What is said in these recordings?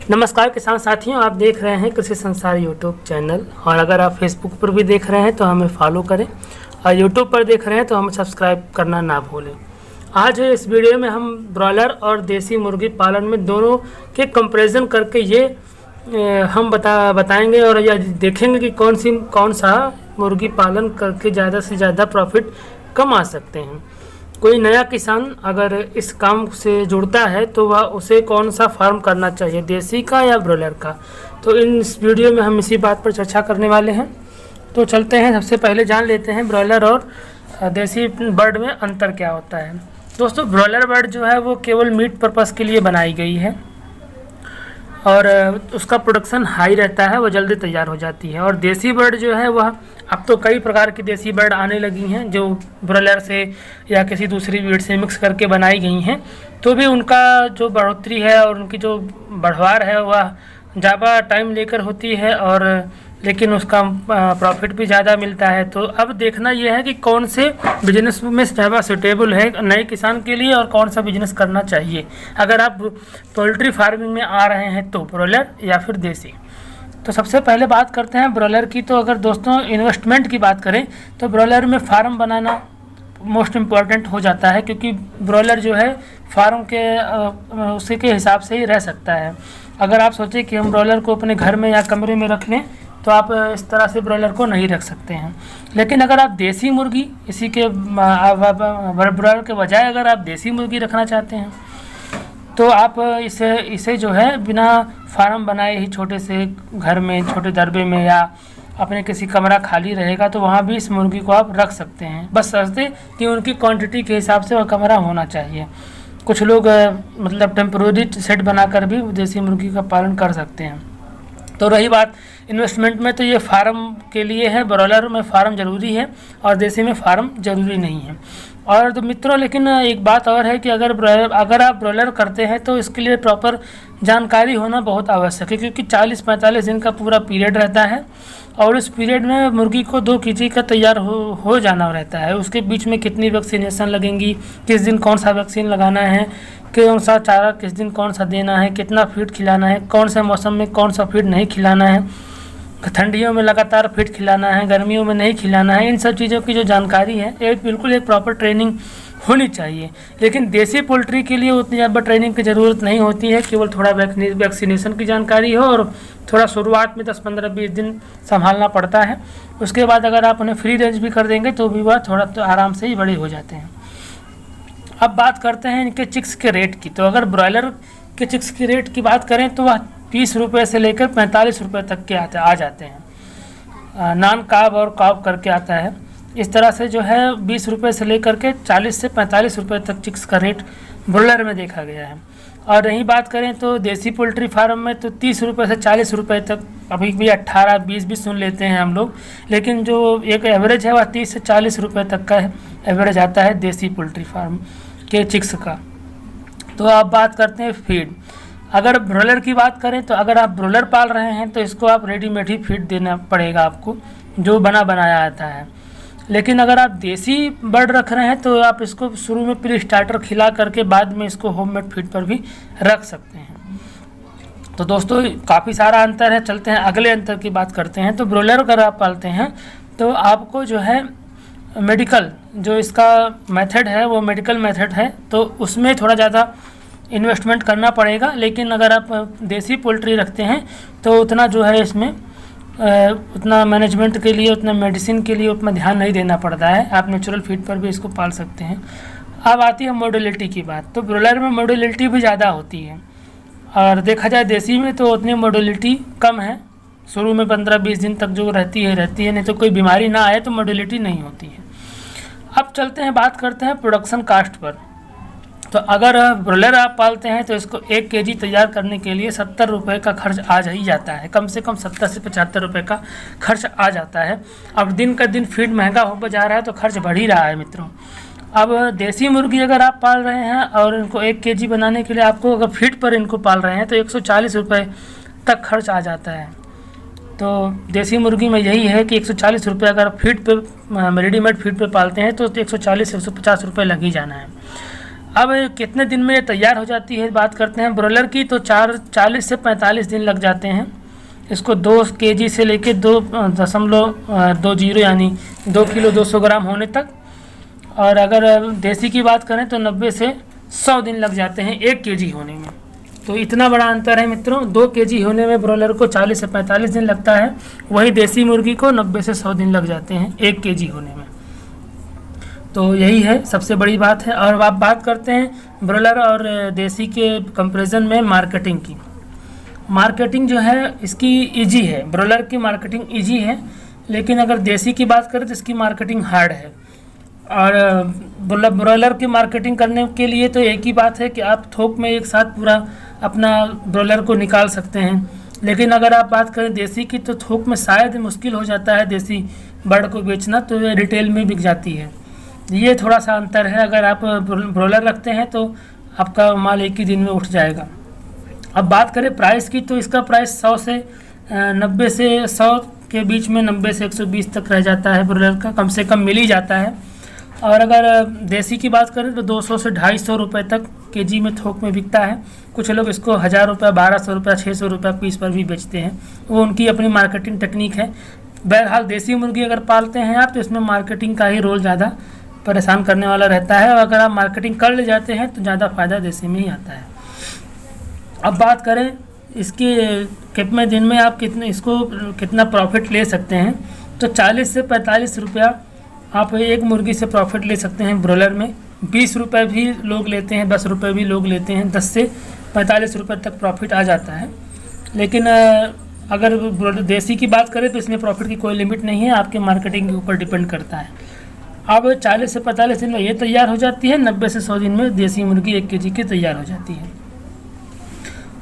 नमस्कार किसान साथियों, आप देख रहे हैं कृषि संसार यूट्यूब चैनल। और अगर आप फेसबुक पर भी देख रहे हैं तो हमें फॉलो करें, और यूट्यूब पर देख रहे हैं तो हमें सब्सक्राइब करना ना भूलें। आज इस वीडियो में हम ब्रॉयलर और देसी मुर्गी पालन में दोनों के कंपैरिजन करके ये हम बताएंगे और यह देखेंगे कि कौन सा मुर्गी पालन करके ज़्यादा से ज़्यादा प्रॉफिट कमा सकते हैं। कोई नया किसान अगर इस काम से जुड़ता है तो वह उसे कौन सा फार्म करना चाहिए, देसी का या ब्रॉयलर का। तो इस वीडियो में हम इसी बात पर चर्चा करने वाले हैं। तो चलते हैं, सबसे पहले जान लेते हैं ब्रॉयलर और देसी बर्ड में अंतर क्या होता है। दोस्तों, ब्रॉयलर बर्ड जो है वो केवल मीट पर्पज़ के लिए बनाई गई है और उसका प्रोडक्शन हाई रहता है, वह जल्दी तैयार हो जाती है। और देसी बर्ड जो है वह अब तो कई प्रकार की देसी बर्ड आने लगी हैं जो ब्रॉयलर से या किसी दूसरी ब्रीड से मिक्स करके बनाई गई हैं, तो भी उनका जो बढ़ोतरी है और उनकी जो बढ़वार है वह ज़्यादा टाइम लेकर होती है, और लेकिन उसका प्रॉफिट भी ज़्यादा मिलता है। तो अब देखना यह है कि कौन से बिजनेस में ज़्यादा सूटेबल है नए किसान के लिए और कौन सा बिजनेस करना चाहिए। अगर आप पोल्ट्री फार्मिंग में आ रहे हैं तो ब्रॉयलर या फिर देसी। तो सबसे पहले बात करते हैं ब्रॉयलर की। तो अगर दोस्तों इन्वेस्टमेंट की बात करें तो ब्रॉयलर में फार्म बनाना मोस्ट इम्पॉर्टेंट हो जाता है, क्योंकि ब्रॉयलर जो है फार्म के उसी के हिसाब से ही रह सकता है। अगर आप सोचें कि हम ब्रॉयलर को अपने घर में या कमरे में रख लें तो आप इस तरह से ब्रॉयलर को नहीं रख सकते हैं। लेकिन अगर आप देसी मुर्गी इसी के ब्रॉयलर के बजाय अगर आप देसी मुर्गी रखना चाहते हैं तो आप इसे जो है बिना फार्म बनाए ही छोटे से घर में, छोटे दरबे में या अपने किसी कमरा खाली रहेगा तो वहाँ भी इस मुर्गी को आप रख सकते हैं। बस समझते कि उनकी क्वांटिटी के हिसाब से वह कमरा होना चाहिए। कुछ लोग मतलब टेम्परेरी सेट बनाकर भी देसी मुर्गी का पालन कर सकते हैं। तो रही बात इन्वेस्टमेंट में, तो ये फार्म के लिए है। ब्रॉयलर में फार्म ज़रूरी है और देसी में फार्म ज़रूरी नहीं है। और तो मित्रों, लेकिन एक बात और है कि अगर आप ब्रॉयलर करते हैं तो इसके लिए प्रॉपर जानकारी होना बहुत आवश्यक है, क्योंकि 40-45 दिन का पूरा पीरियड रहता है और इस पीरियड में मुर्गी को 2 केजी का तैयार हो जाना रहता है। उसके बीच में कितनी वैक्सीनेशन लगेंगी, किस दिन कौन सा वैक्सीन लगाना है, कौन सा चारा किस दिन कौन सा देना है, कितना फीड खिलाना है, कौन से मौसम में कौन सा फीड नहीं खिलाना है, ठंडियों में लगातार फीड खिलाना है, गर्मियों में नहीं खिलाना है। इन सब चीज़ों की जो जानकारी है एक बिल्कुल एक प्रॉपर ट्रेनिंग होनी चाहिए। लेकिन देसी पोल्ट्री के लिए उतनी ज़्यादा ट्रेनिंग की ज़रूरत नहीं होती है, केवल थोड़ा वैक्सीनेशन की जानकारी हो और थोड़ा शुरुआत में 10-15-20 दिन संभालना पड़ता है। उसके बाद अगर आप उन्हें फ्री रेंज भी कर देंगे तो भी वह थोड़ा तो आराम से ही बड़े हो जाते हैं। अब बात करते हैं इनके चिक्स के रेट की। तो अगर ब्रॉयलर के चिक्स की रेट की बात करें तो वह 30 रुपये से लेकर 45 रुपये तक के आ जाते हैं। नॉन काब और काब करके आता है। इस तरह से जो है 20 रुपये से लेकर के 40 से 45 रुपये तक चिक्स का रेट ब्रॉयलर में देखा गया है। और रही बात करें तो देसी पोल्ट्री फार्म में तो 30 रुपये से 40 रुपये तक, अभी भी 18-20 भी सुन लेते हैं हम लोग, लेकिन जो एक एवरेज है वह 30 से 40 रुपये तक का एवरेज आता है देसी पोल्ट्री फार्म के चिक्स का। तो अब बात करते हैं फीड। अगर ब्रॉयलर की बात करें तो अगर आप ब्रॉयलर पाल रहे हैं तो इसको आप रेडीमेड ही फीड देना पड़ेगा आपको, जो बनाया आता है। लेकिन अगर आप देसी बर्ड रख रहे हैं तो आप इसको शुरू में प्री स्टार्टर खिला करके बाद में इसको होममेड फीड पर भी रख सकते हैं। तो दोस्तों काफ़ी सारा अंतर है। चलते हैं अगले अंतर की बात करते हैं। तो ब्रॉयलर अगर आप पालते हैं तो आपको जो है मेडिकल जो इसका मेथड है वो मेडिकल मेथड है, तो उसमें थोड़ा ज़्यादा इन्वेस्टमेंट करना पड़ेगा। लेकिन अगर आप देसी पोल्ट्री रखते हैं तो उतना जो है इसमें उतना मैनेजमेंट के लिए, उतना मेडिसिन के लिए उतना ध्यान नहीं देना पड़ता है। आप नेचुरल फीड पर भी इसको पाल सकते हैं। अब आती है मॉडलिटी की बात। तो ब्रॉयलर में मॉडलिटी भी ज़्यादा होती है और देखा जाए देसी में तो उतनी मॉडलिटी कम है। शुरू में 15-20 दिन तक जो रहती है, नहीं तो कोई बीमारी ना आए तो मॉडलिटी नहीं होती है। अब चलते हैं, बात करते हैं प्रोडक्शन कास्ट पर। तो अगर ब्रॉयलर आप पालते हैं तो इसको 1 केजी तैयार करने के लिए 70 रुपये का खर्च आ ही जाता है। कम से कम 70 से 75 रुपये का खर्च आ जाता है। अब दिन का दिन फीड महंगा हो जा रहा है तो खर्च बढ़ ही रहा है मित्रों। अब देसी मुर्गी अगर आप पाल रहे हैं और इनको 1 केजी बनाने के लिए आपको अगर फीड पर इनको पाल रहे हैं तो 140 रुपये तक खर्च आ जाता है। तो देसी मुर्गी में यही है कि 140 रुपये अगर फीड पे रेडीमेड फीड पे पालते हैं तो 140 से 150 रुपये लग ही जाना है। अब कितने दिन में ये तैयार हो जाती है बात करते हैं। ब्रॉयलर की तो 40 से 45 दिन लग जाते हैं इसको 2 kg से लेके 2.20 यानी 2 किलो 200 ग्राम होने तक। और अगर देसी की बात करें तो 90 से 100 दिन लग जाते हैं 1 kg होने में। तो इतना बड़ा अंतर है मित्रों, 2 kg होने में ब्रॉयलर को 40 से 45 दिन लगता है, वही देसी मुर्गी को 90 से 100 दिन लग जाते हैं 1 kg होने में। तो यही है सबसे बड़ी बात है। और आप बात करते हैं ब्रॉयलर और देसी के कंपैरिजन में मार्केटिंग की। मार्केटिंग जो है इसकी इजी है, ब्रॉयलर की मार्केटिंग इजी है, लेकिन अगर देसी की बात करें तो इसकी मार्केटिंग हार्ड है। और ब्रॉयलर की मार्केटिंग करने के लिए तो एक ही बात है कि आप थोक में एक साथ पूरा अपना ब्रॉयलर को निकाल सकते हैं, लेकिन अगर आप बात करें देसी की तो थोक में शायद मुश्किल हो जाता है देसी बर्ड को बेचना, तो ये रिटेल में बिक जाती है। ये थोड़ा सा अंतर है। अगर आप ब्रॉयलर रखते हैं तो आपका माल एक ही दिन में उठ जाएगा। अब बात करें प्राइस की तो इसका प्राइस 90 से 100 के बीच में, 90 से 120 तक रह जाता है ब्रॉयलर का, कम से कम मिल ही जाता है। और अगर देसी की बात करें तो 200 से 250 रुपये तक kg में थोक में बिकता है। कुछ लोग इसको 1000 रुपये, 1200 रुपये, 600 रुपये पीस पर भी बेचते हैं, वो उनकी अपनी मार्केटिंग टेक्निक है। बहरहाल देसी मुर्गी अगर पालते हैं आप तो इसमें मार्केटिंग का ही रोल ज़्यादा परेशान करने वाला रहता है, और अगर आप मार्केटिंग कर ले जाते हैं तो ज़्यादा फ़ायदा देसी में ही आता है। अब बात करें इसके कितने दिन में आप कितना प्रॉफिट ले सकते हैं, तो 40 से 45 रुपया आप एक मुर्गी से प्रॉफिट ले सकते हैं ब्रॉयलर में। 20 रुपये भी लोग लेते हैं, 10 रुपये भी लोग लेते हैं, 10 से 45 रुपये तक प्रॉफिट आ जाता है। लेकिन अगर देसी की बात करें तो इसमें प्रॉफिट की कोई लिमिट नहीं है, आपके मार्केटिंग के ऊपर डिपेंड करता है। अब 40 से 45 दिन में ये तैयार हो जाती है, 90 से 100 दिन में देसी मुर्गी 1 kg की तैयार हो जाती है।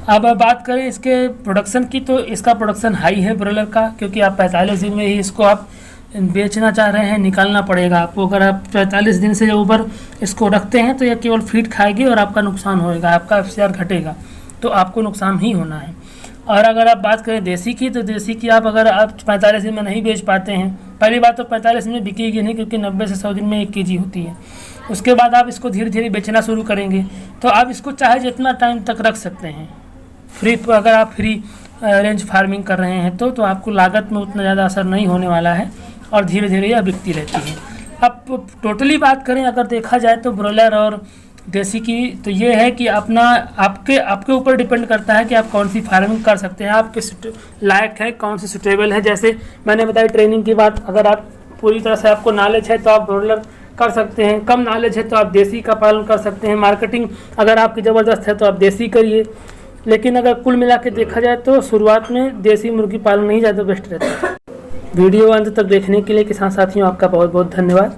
अब बात करें इसके प्रोडक्शन की तो इसका प्रोडक्शन हाई है ब्रॉयलर का, क्योंकि आप 45 दिन में ही इसको आप बेचना चाह रहे हैं, निकालना पड़ेगा आपको। अगर आप 45 दिन से ऊपर इसको रखते हैं तो यह केवल फीड खाएगी और आपका नुकसान होएगा, आपका FCR घटेगा, तो आपको नुकसान ही होना है। और अगर आप बात करें देसी की तो देसी की अगर आप 45 दिन में नहीं बेच पाते हैं, पहली बात तो 45 दिन में बिकेगी नहीं, क्योंकि 90 से 100 दिन में 1 kg होती है। उसके बाद आप इसको धीरे धीरे बेचना शुरू करेंगे, तो आप इसको चाहे जितना टाइम तक रख सकते हैं अगर आप फ्री रेंज फार्मिंग कर रहे हैं तो आपको लागत में उतना ज़्यादा असर नहीं होने वाला है, और धीरे धीरे यह बिकती रहती है। अब टोटली बात करें अगर देखा जाए तो ब्रॉयलर और देसी की, तो ये है कि आपके ऊपर डिपेंड करता है कि आप कौन सी फार्मिंग कर सकते हैं, आप किस लायक है, कौन सी सुटेबल है। जैसे मैंने बताई ट्रेनिंग की बात, अगर आप पूरी तरह से आपको नॉलेज है तो आप ब्रॉयलर कर सकते हैं, कम नॉलेज है तो आप देसी का पालन कर सकते हैं। मार्केटिंग अगर आपकी ज़बरदस्त है तो आप देसी करिए, लेकिन अगर कुल मिला के देखा जाए तो शुरुआत में देसी मुर्गी पालन ही ज़्यादा बेस्ट रहता है। वीडियो अंत तक देखने के लिए किसान साथियों आपका बहुत बहुत धन्यवाद।